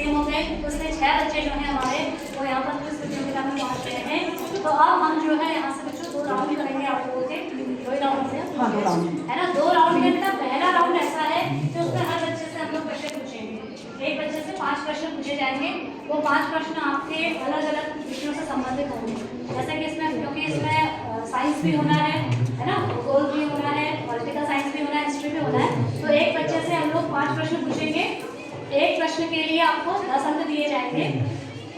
Same हो गए, उसमें 6 बच्चे जो हैं हमारे वो यहाँ पर क्विज प्रतियोगिता में पहुँच गए हैं। तो अब हम जो है यहाँ से बच्चों 2 राउंड करेंगे आप लोगों के, 2 राउंड से है ना। 2 राउंड में का पहला राउंड ऐसा है कि उसमें हर बच्चे से हम लोग क्वेश्चन पूछेंगे। एक बच्चे से 5 प्रश्न पूछे जाएंगे। वो 5 प्रश्न आपके अलग अलग विषयों से संबंधित होंगे, जैसे कि इसमें, क्योंकि इसमें साइंस भी होना है ना, भूगोल भी होना है, पॉलिटिकल साइंस भी होना है, हिस्ट्री भी होना है। तो एक बच्चे से हम लोग 5 प्रश्न पूछेंगे। एक प्रश्न के लिए आपको 10 अंक दिए जाएंगे,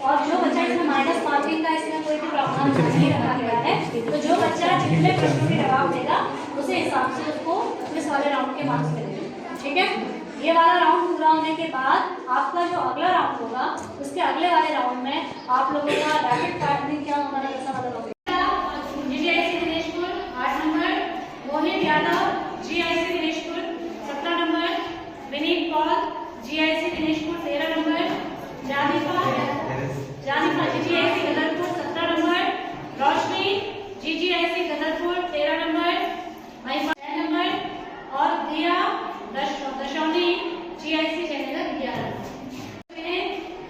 और जो बच्चा इसमें माइनस मार्किंग का इसमें कोई भी प्रावधान नहीं रखा गया है, तो जो बच्चा जितने प्रश्नों के जवाब देगा उसे हिसाब से उसको इस वाले राउंड के मार्क्स मिलेंगे। ठीक है, ये वाला राउंड पूरा होने के बाद आपका जो अगला राउंड होगा, उसके अगले वाले राउंड में आप लोगों का रैपिड फायर क्या होगा ना, जैसा मतलब GIC Dineshpur 8 number, Mohit Yadav GIC Dineshpur 17 number, Vineet Paul GIC Dineshpur 13 number, Janifa GGIC Gadarpur 17 number, Roshni GGIC Gadarpur 13 number, Mahima 10 number, और दिया दशौनी जीआईसी जयनगर 11।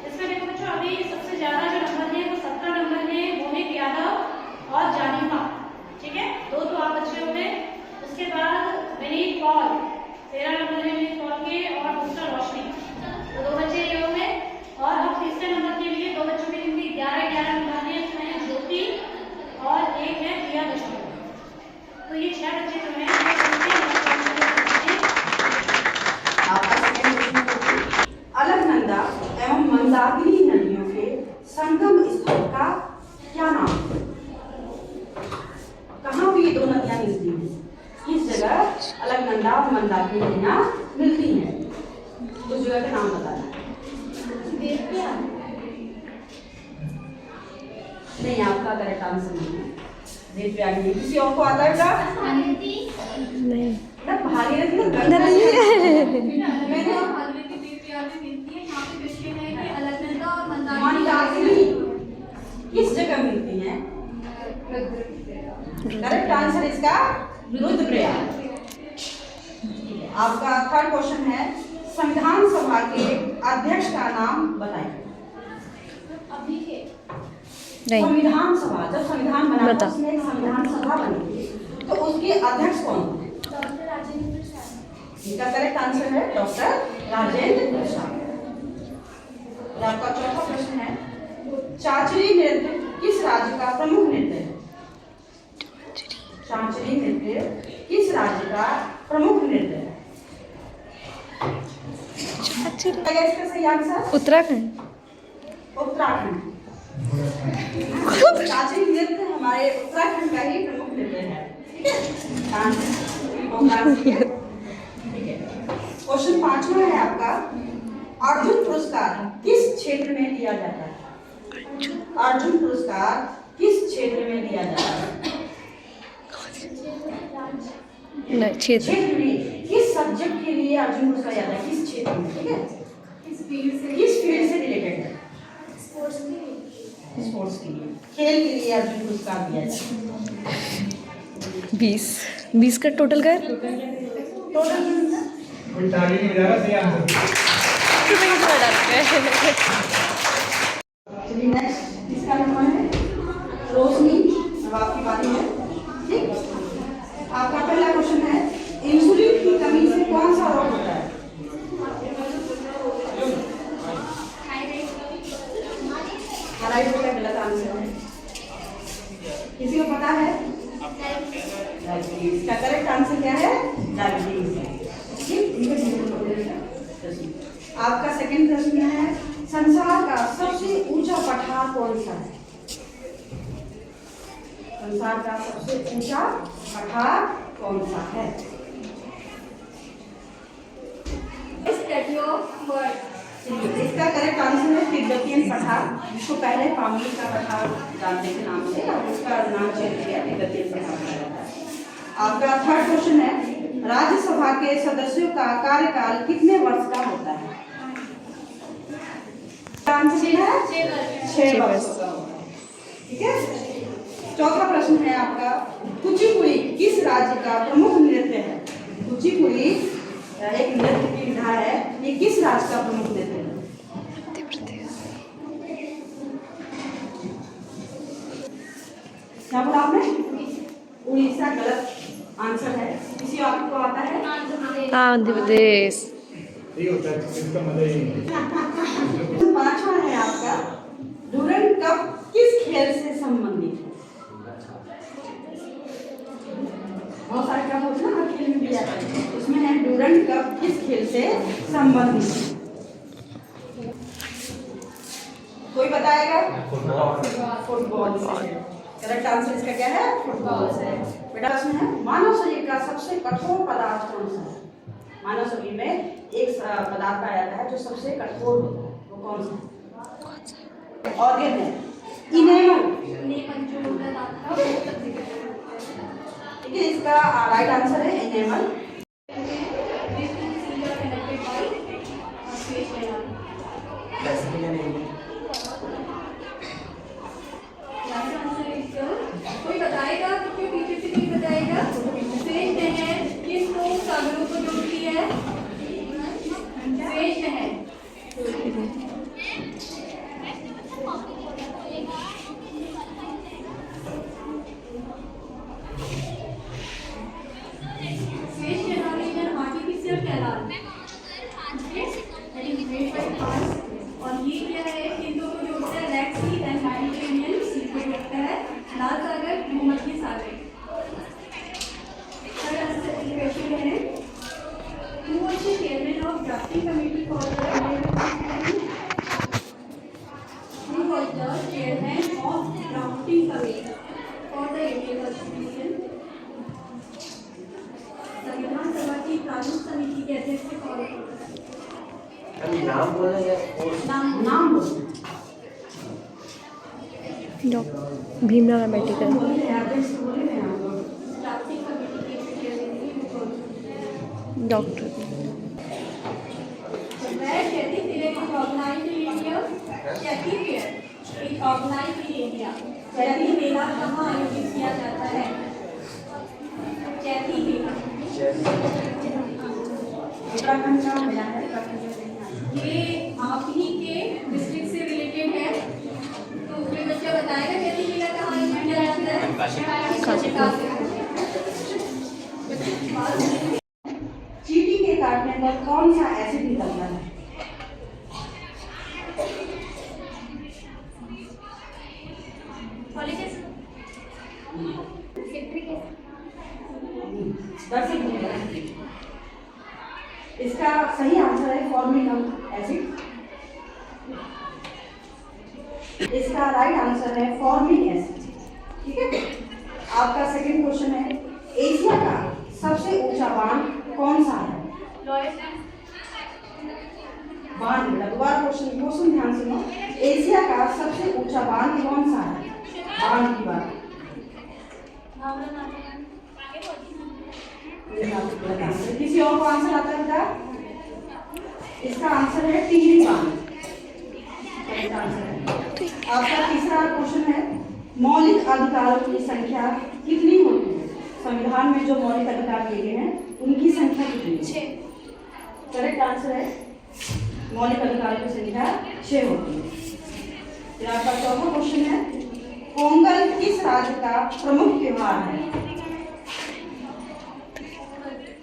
इसमें देखो बच्चों, अभी सबसे ज्यादा जो नंबर है वो 17 नंबर है मोहित यादव और जानिफा। ठीक है, 2 तो आप बच्चे हो गए। उसके बाद विनीत पॉल 13 नंबर है विनीत पॉल के, और दूसरा रोशनी, तो 2 बच्चे ये हो गए। और अब तीसरे नंबर के लिए 2 बच्चों की गिनती 11 नंबर है, इसमें है ज्योति और एक है दिया दशौनी। तो ये 6 बच्चे जो हैं अलकनंदा एवं मंदाकिनी नदियों के संगम स्थल का क्या नाम है? कहाँ भी ये 2 नदियां मिलती हैं? किस जगह अलकनंदा और मंदाकिनी नदियां मिलती हैं? उस जगह का नाम बताना है। नहीं, आपका करेक्ट आंसर नहीं है। देवप्रयाग नहीं। किसी और को आता है क्या? नहीं ना, भागीरथी मंदाकिनी किस जगह मिलती है? करेक्ट आंसर इसका रुद्रप्रयाग। आपका थर्ड क्वेश्चन है, संविधान सभा के अध्यक्ष का नाम बताइए। संविधान सभा, जब संविधान बना था उसमें एक संविधान सभा बनी, तो उसके अध्यक्ष कौन थे? इसका करेक्ट आंसर है डॉक्टर राजेंद्र प्रसाद। आपका चौथा प्रश्न है, चांचरी नृत्य किस राज्य का प्रमुख नृत्य है? चांचरी नृत्य किस राज्य का प्रमुख नृत्य है? इसका सही आंसर उत्तराखंड। उत्तराखंड। चांचरी नृत्य हमारे उत्तराखंड का ही प्रमुख नृत्य है। ठीक है, क्वेश्चन 5वां है आपका, अर्जुन पुरस्कार किस क्षेत्र में दिया जाता है? अर्जुन पुरस्कार किस क्षेत्र में दिया जाता है? क्षेत्र में किस सब्जेक्ट के लिए अर्जुन पुरस्कार जाता है? किस क्षेत्र में? ठीक है, किस फील्ड से रिलेटेड है? स्पोर्ट्स के लिए, खेल के लिए अर्जुन पुरस्कार दिया जाता है। 20 का टोटल का चलिए नेक्स्ट, इसका नंबर है रोशनी। अब आपकी बारी है। ठीक, आपका पहला क्वेश्चन है, इंसुलिन की कमी से कौन सा रोग होता है? थायराइड का गलत आंसर है। किसी को पता है? डायबिटीज। इसका करेक्ट आंसर क्या है? डायबिटीज। आपका सेकंड प्रश्न है, संसार का सबसे ऊंचा पठार कौन सा है? संसार का सबसे ऊंचा पठार कौन सा है? इसका करेक्ट आंसर है तिब्बतियन पठार, जिसको पहले पामली का पठार जानते थे नाम से, और उसका नाम चेंज किया तिब्बतियन पठार। आपका थर्ड क्वेश्चन है, राज्यसभा के सदस्यों का कार्यकाल कितने वर्ष का होता है? आंसर है 6 वर्ष का। ठीक है, चौथा प्रश्न है आपका, कुचिपुड़ी किस राज्य का प्रमुख नृत्य है? कुचिपुड़ी एक नृत्य की विधा है, ये किस राज्य का प्रमुख नृत्य है? क्या बोला आपने? उड़ीसा गलत आंसर है। किसी और को आता है? आंध्र प्रदेश। ये होता है इसका मतलब ये है। पांचवा है आपका, डूरंड कप किस खेल से संबंधित है? बहुत सारे कप होते हैं ना, हर खेल में दिया जाता है, उसमें है डूरंड कप किस खेल से संबंधित है? कोई बताएगा? फुटबॉल से। करेक्ट आंसर इसका क्या है? फुटबॉल से। बेटा इसमें है मानव शरीर का सबसे कठोर पदार्थ कौन सा है? मानव शरीर में एक पदार्थ पाया जाता है जो सबसे कठोर होता है, वो कौन सा है? ऑर्गन है इनेमल। ठीक है, इसका राइट आंसर है इनेमल। कोई बताएगा? क्योंकि पीछे से नहीं बताएगा। स्वेज नहर किस दो सागरों को जोड़ती है? स्वेज नहर स्वेज नहर is an artificial canal. और ये क्या है? इन दो को जोड़ता है रेड सी एंड मेडिटेरेनियन सी को जोड़ता है लाल सागर भूमध्य सागर। क्वेश्चन है who was the chairman of drafting committee for the who was the chairman of drafting committee for the Indian Constitution? संविधान सभा की प्रारूप समिति के अध्यक्ष कौन है? नाम बोला या नाम बोलो। भीमराव अम्बेडकर। बोलिए, आदेश बोलिए ना आप लोग। ड्राफ्टिंग कमेटी के चेयरमैन कौन है? Doctor. Where Chetty Fair is organized in India? Chetty Fair is organized in India. चैती मेला कहाँ आयोजित किया जाता है? चैती मेला उत्तराखंड का मेला है। ये आप ही के डिस्ट्रिक्ट से रिलेटेड है, तो कोई बच्चा बताएगा चैती मेला कहाँ आयोजित किया जाता है? चींटी के काटने पर कौन सा एसिड निकलता है? इसका सही आंसर है फॉर्मिक एसिड। इसका राइट आंसर है फॉर्मिक एसिड। ठीक है, आपका सेकंड क्वेश्चन है एशिया का सबसे ऊंचा बांध कौन सा है? बांध बेटा, दोबारा क्वेश्चन ध्यान सुनो। एशिया का सबसे ऊंचा बांध कौन सा है? बांध की बात। किसी और को आंसर आता है बेटा? इसका आंसर है टिहरी बांध। आपका तीसरा क्वेश्चन है मौलिक अधिकारों की संख्या कितनी होती है? संविधान में जो मौलिक अधिकार दिए गए हैं उनकी संख्या कितनी है? 6। करेक्ट आंसर है मौलिक अधिकारों की संख्या 6 होती है। फिर आपका चौथा क्वेश्चन है पोंगल किस राज्य का प्रमुख त्योहार है?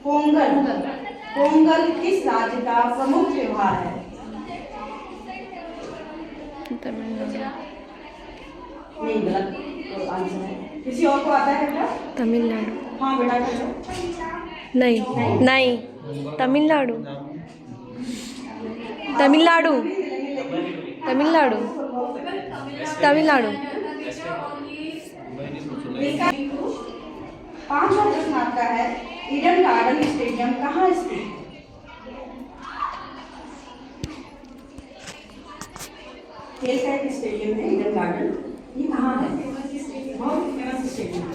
पोंगल किस राज्य का प्रमुख त्योहार है? नहीं, गलत आंसर है। किसी और को आता है बेटा? तमिलनाडु। हाँ बेटा करो। नहीं तमिलनाडु। तमिलनाडु। तमिलनाडु। तमिलनाडु। पांचवा प्रश्न आपका है ईडन गार्डन स्टेडियम कहाँ स्थित है? खेल का एक स्टेडियम है ईडन गार्डन, ये कहाँ है? बहुत फेमस स्टेडियम है।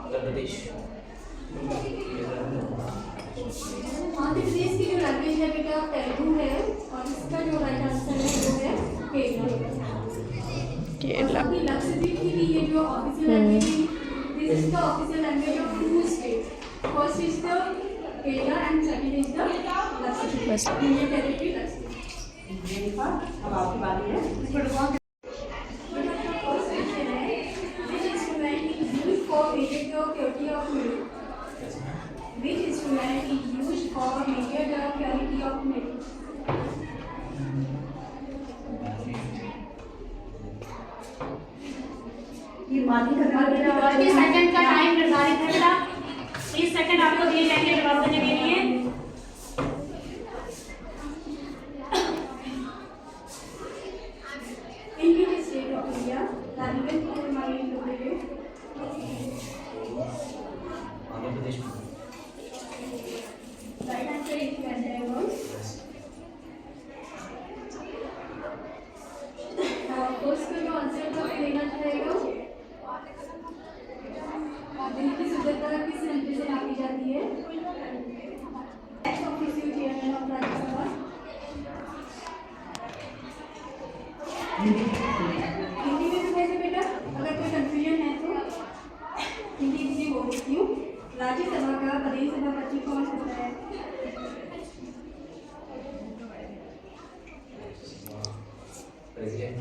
उत्तर प्रदेश। आंध्र प्रदेश की जो लैंग्वेज है बेटा तेलुगु है और इसका जो राइट आंसर है वो है केरला। केरला। लक्षद्वीप की भी ये जो ऑफिशियल लैंग्वेज है, this is the official language of two state. First is the Kerala and second is the Lakshadweep. बस। Union territory Lakshadweep. अब आपकी बारी है। Which instrument is used for measuring the purity of milk? Which instrument is used for measuring the purity of milk? ये मानी का 30 second का time निर्धारित है बेटा। 30 सेकंड आपको दिए जाएंगे जवाब देने के लिए। In which state of India the event for marine located? Andhra Pradesh में Right answer is Bengal. First का जो आंसर था वो लेना चाहेगा। दिल्ली की सुंदरता किस मंत्री से नापी जाती है? Official chairman of Rajya Sabha. Hindi में भी कैसे बेटा? अगर कोई कंफ्यूजन है तो हिंदी में बोल देती हूँ। राज्यसभा का प्रदेश सभापति कौन होता है? प्रेसिडेंट।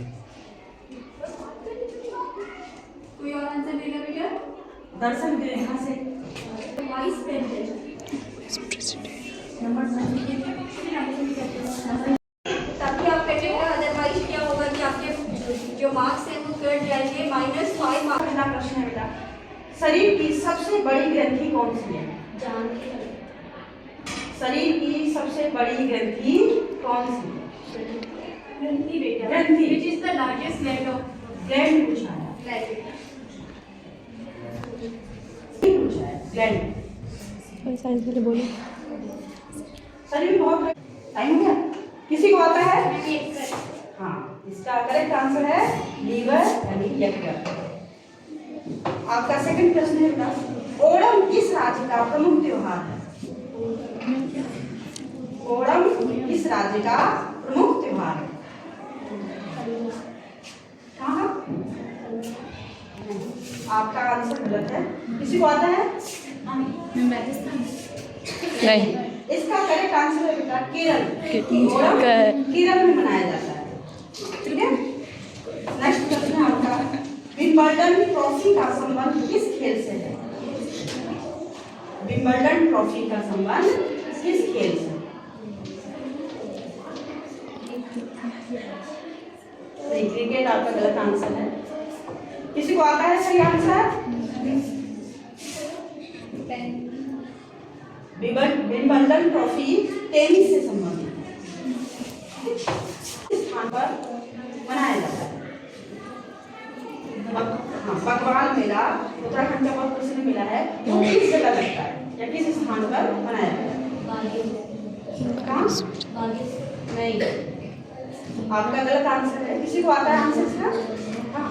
कोई और आंसर देगा बेटा? दर्शन दे यहाँ से वाइस प्रेसिडेंट। नंबर ताकि आप कहिएगा, अदरवाइज क्या होगा कि आपके जो मार्क्स हैं वो कट जाएंगे, -5 मार्क्स। पहला प्रश्न है बेटा, शरीर की सबसे बड़ी ग्रंथि कौन सी है? शरीर की सबसे बड़ी ग्रंथि कौन सी है? ग्रंथि बेटा। ग्रंथि। Which is the largest gland of gland पूछा है। gland? पूछा है ग्लैंड। साइंस वाले बोलो। शरीर में बहुत टाइम हो गया, किसी को आता है? हाँ, इसका करेक्ट आंसर है लीवर यानी यकृत। आपका सेकंड प्रश्न है बेटा, ओणम किस राज्य का प्रमुख त्योहार है? ओणम किस राज्य का प्रमुख त्योहार है? कहाँ? आपका आंसर गलत है। किसी को आता है? नहीं। इसका करेक्ट आंसर है बेटा केरल। ओणम के- केरल में मनाया जाता है। ठीक है, नेक्स्ट प्रश्न है आपका, विंबलडन ट्रॉफी का संबंध किस खेल से है? विंबलडन ट्रॉफी का संबंध किस खेल से? क्रिकेट आपका गलत आंसर है। किसी को आता है सही आंसर? विंबलडन ट्रॉफी टेनिस से संबंधित है। इस स्थान पर मनाया जाता है। हाँ, बकवाल मेला उत्तराखंड का बहुत प्रसिद्ध मेला है, वो किस जगह लगता है या किस स्थान पर मनाया जाता है? कहाँ? नहीं, आपका गलत आंसर है। किसी को आता है आंसर इसका? हाँ,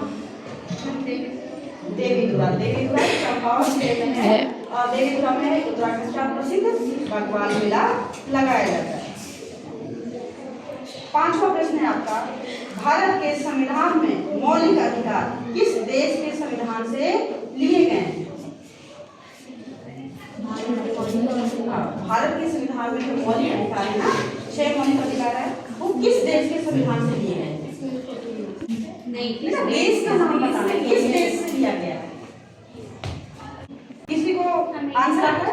देवीधुरा। देवीधुरा चंपावत जिले में है और देवीधुरा में उत्तराखंड का प्रसिद्ध बकवाल मेला लगाया जाता है। पांचवा प्रश्न है आपका, भारत के संविधान में मौलिक अधिकार किस देश के संविधान से लिए गए हैं? भारत के संविधान में जो मौलिक अधिकार है ना, 6 मौलिक अधिकार है, वो किस देश के संविधान से लिए गए हैं? देश का नाम बताना है, किस देश से लिया गया है? किसी को आंसर आता है?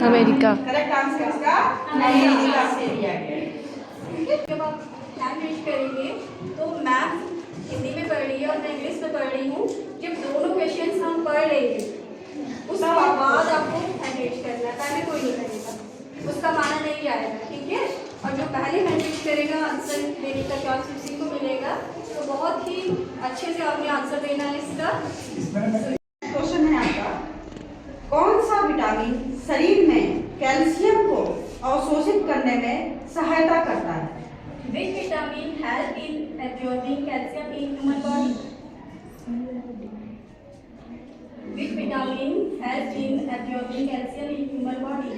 अमेरिका। करेक्ट आंसर इसका अमेरिका से लिया गया है। जब आप हैंड रेज करेंगे तो मैम हिंदी में पढ़ रही है और मैं इंग्लिश में पढ़ रही हूँ। जब दोनों क्वेश्चंस हम पढ़ लेंगे उसके बाद आपको हैंड रेज करना है, पहले कोई नहीं करेगा, उसका माना नहीं आएगा। ठीक है, और जो पहले हैंड रेज करेगा आंसर देने का चांस उसी को मिलेगा। तो बहुत ही अच्छे से आपने आंसर देना है इसका। क्वेश्चन है आपका, कौन सा विटामिन शरीर में कैल्शियम को अवशोषित करने में सहायता करता है? Which vitamin help in absorbing calcium in human body? Which vitamin help in absorbing calcium in human body?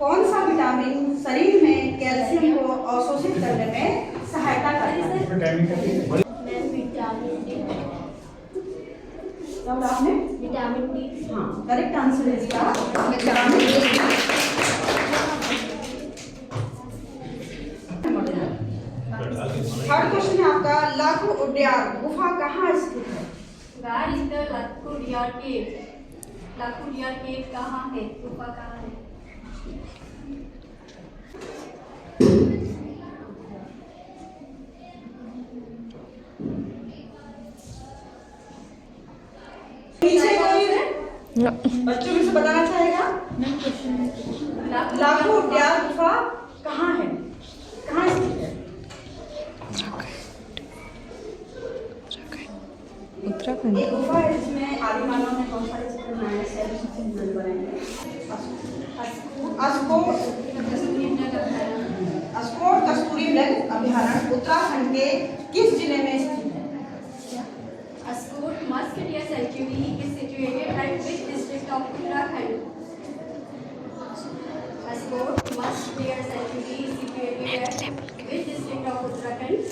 कौन सा विटामिन शरीर में कैल्शियम को अवशोषित करने में सहायता करता है? विटामिन का भी क्या बोला आपने? Vitamin D. हाँ, करेक्ट आंसर है इसका विटामिन डी। थर्ड क्वेश्चन है आपका, लाखू उड्डयन गुफा कहाँ स्थित है? Where is the Lakhudiar cave? Lakhudiar cave कहाँ है? गुफा कहाँ है? पीछे कोई No. बच्चों में से बताना चाहेगा? लाखू उड्डयन गुफा कहाँ है? कहाँ स्थित है? उत्तराखंड। एक गुफा है जिसमें आदि मानव ने बहुत सारे चित्र बनाए हैं, सेल बनाए हैं। अस्कोट कस्तूरी मृग अभयारण्य उत्तराखंड के किस जिले में स्थित है? Ascot Musketeer Sanctuary is situated at which district of Uttarakhand? Ascot Musketeer Sanctuary is situated at which district of Uttarakhand?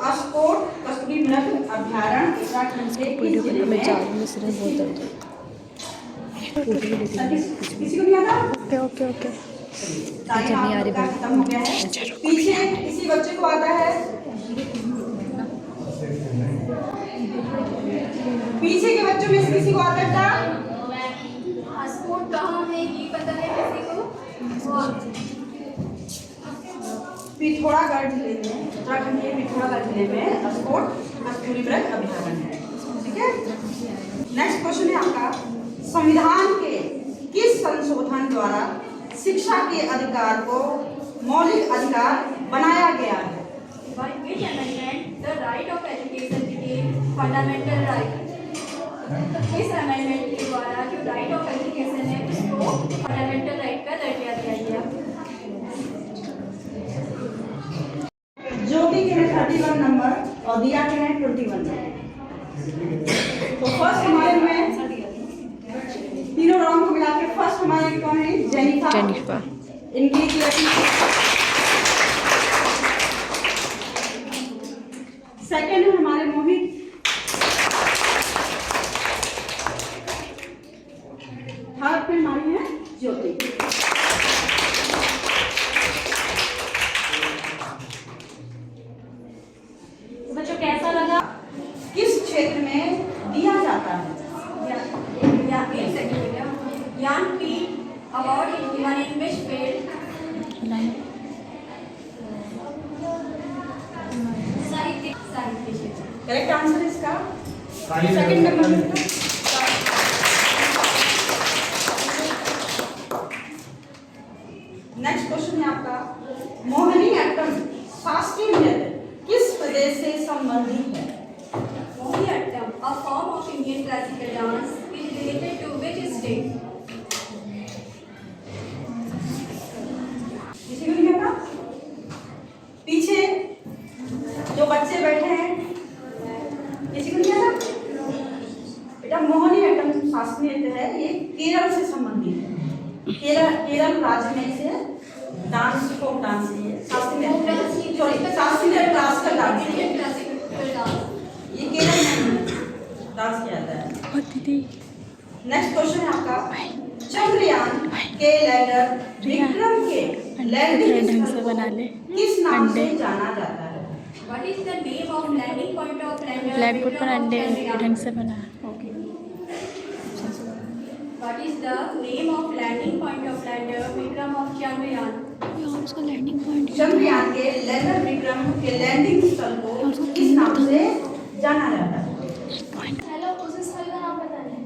Askot कस्तूरी मृग अभयारण्य उत्तराखंड के किस जिले में? किसी को नहीं आता? Okay okay okay. टाइम आपका खत्म हो गया है। पीछे किसी बच्चे को आता है? पीछे के बच्चों में से किसी को आता है? अस्कोट कहाँ है ये पता है किसी को? पिथौरागढ़ जिले में, उत्तराखंड के पिथौरागढ़ जिले में अस्कोट कस्तूरी मृग अभयारण्य है। ठीक है। नेक्स्ट क्वेश्चन है आपका, संविधान के किस संशोधन द्वारा शिक्षा के अधिकार को मौलिक अधिकार बनाया गया है? By which amendment the right of education became fundamental right? इस amendment के द्वारा जो right of education है उसको fundamental right का दर्जा दिया गया। ज्योति के हैं 31 नंबर और दिया के हैं 21 नंबर। तो फर्स्ट हमारे में तीनों राउंड को मिला के फर्स्ट हमारे कौन है? जेनिफा। जेनिफा। इनकी सेकंड है हमारे मोहित। थर्ड पे हमारी है ज्योति। बच्चों कैसा लगा? किस क्षेत्र में दिया जाता है? Jnanpith award given in which field? साहित्य क्षेत्र। करेक्ट आंसर इसका सेकंड नंबर। नेक्स्ट क्वेश्चन है आपका, मोहिनीअट्टम शास्त्रीय नृत्य किस प्रदेश से संबंधित है? Mohiattam, a form of Indian classical dance, is related to which state? किसी को नहीं पता? पीछे जो बच्चे बैठे हैं किसी को नहीं पता? बेटा मोहिनीअट्टम शास्त्रीय नृत्य है, ये केरल से संबंधित है। केरल राज्य में इसे डांस फोक डांस है, शास्त्रीय नृत्य, सॉरी शास्त्रीय क्लासिकल डांस है। Indian classical dance. ये केरल में डांस किया जाता है। नेक्स्ट क्वेश्चन है आपका, चंद्रयान के लैंडर विक्रम के लैंडिंग किस नाम से जाना जाता है? What is the name of landing point of lander? Blackboard पर अंडे ढंग से बना। What is the name of landing point of lander Vikram of Chandrayaan? उसका लैंडिंग पॉइंट चंद्रयान के लैंडर विक्रम के लैंडिंग स्थल को किस नाम से जाना जाता है? हेलो, उस स्थल का नाम बताना है।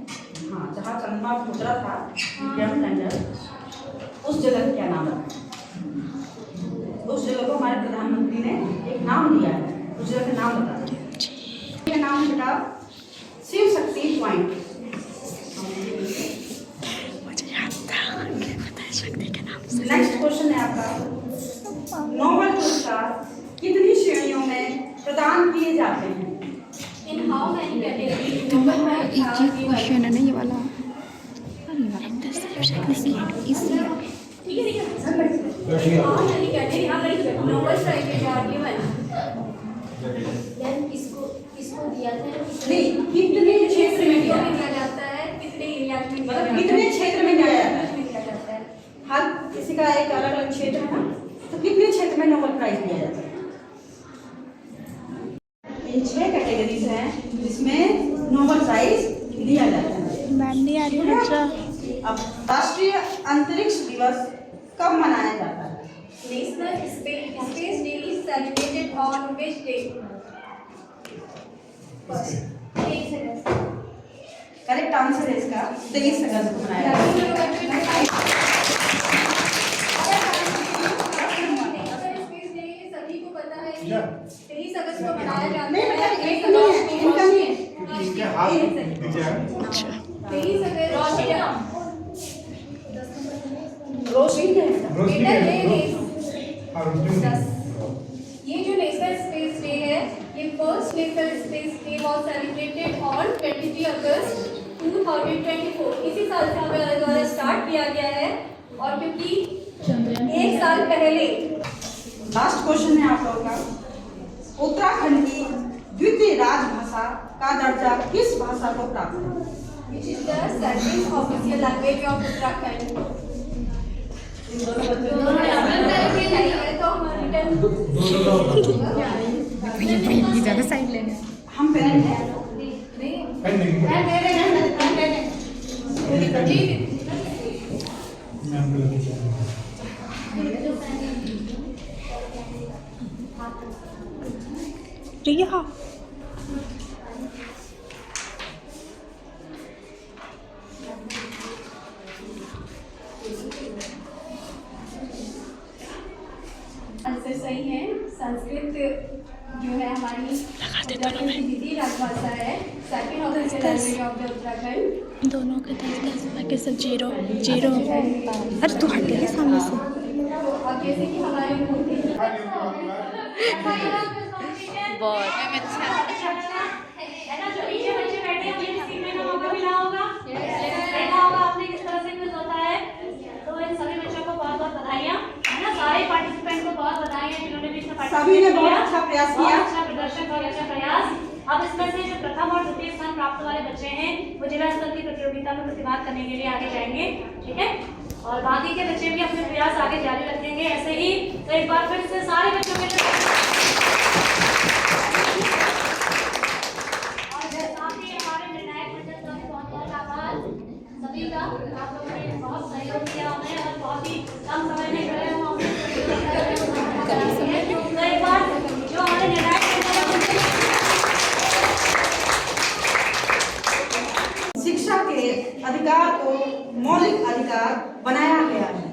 हाँ, जहाँ चंद्रमा पर उतरा था विक्रम लैंडर, उस जगह का क्या नाम है? उस जगह को हमारे प्रधानमंत्री ने एक नाम दिया है, उस जगह का नाम बताना। ये नाम बेटा Shiv Shakti point. Next question है आपका, नोबेल पुरस्कार कितनी श्रेणियों में प्रदान किए जाते हैं? In how many categories Nobel Prize एक have ही given? क्वेश्चन है ना ये वाला। देन इसको दिया था नहीं, कितने क्षेत्र में दिया किया जाता है, कितने एरिया में दिया मतलब कितने क्षेत्र में दिया जाता है? दिया जाता है। हर किसी का एक अलग अलग क्षेत्र है ना, तो कितने क्षेत्र में नोबेल प्राइज दिया जाता है? ये 6 कैटेगरीज हैं जिसमें नोबेल प्राइज दिया जाता है। मैम नहीं आ रही है अच्छा। अब राष्ट्रीय अंतरिक्ष दिवस कब मनाया जाता है? National space day is celebrated on which day? Correct answer है इसका 23 अगस्त को मनाया जाता है। स्पेस डे सभी को पता है कि या। 23 अगस्त को मनाया जाता नहीं, है। मतलब एक नहीं है, इनका नहीं है। इसके हाथ नीचे है। 23 अगस्त रोशनी है। रोशनी Later है। day is हाँ, रोशनी है। ये जो नेशनल स्पेस डे है, ये first national space day was celebrated on 23 अगस्त 2024। इसी साल से हमारे द्वारा स्टार्ट किया गया है और क्योंकि एक साल पहले लास्ट क्वेश्चन है आप लोगों का। उत्तराखंड की द्वितीय राजभाषा का दर्जा किस भाषा को प्राप्त है? which is the second official language of Uttarakhand। है तो हमारा रिटर्न ज़्यादा साइड लेने हम पेरेंट हैं। पेन नहीं है। मैम को लेके चलो। रिया आंसर सही है। संस्कृत जो है हमारी उत्तराखंड की द्वितीय राजभाषा है, second official language of the Uttarakhand. दोनों के 10-10 बाकी सब 0 0। अरे तू हट गई सामने से। और जैसे कि हमारे मूर्ति है ना, जो नीचे बच्चे बैठे हैं उन्हें सीखने का मौका मिला होगा, देखा होगा आपने किस तरह से क्विज होता है। तो इन सभी बच्चों को बहुत बहुत बधाइयाँ, है ना, सारे पार्टिसिपेंट को बहुत बधाइयाँ जिन्होंने भी इसमें सभी ने participate बहुत किया। अच्छा प्रयास बहुत किया। अच्छा प्रदर्शन, बहुत अच्छा प्रयास। अब इसमें से जो प्रथम और द्वितीय स्थान प्राप्त वाले बच्चे हैं वो जिला स्तर की प्रतियोगिता में प्रतिभाग करने के लिए आगे जाएंगे, ठीक है। और बाकी के बच्चे भी अपने प्रयास आगे जारी रखेंगे ऐसे ही। तो एक बार फिर से सारे बच्चों के सभी का आप लोगों ने बहुत सहयोग किया हमें और बहुत ही कम समय में जो है वो हमने तो एक बार जो हमारे निर्णायक शिक्षा के अधिकार को मौलिक अधिकार बनाया गया है।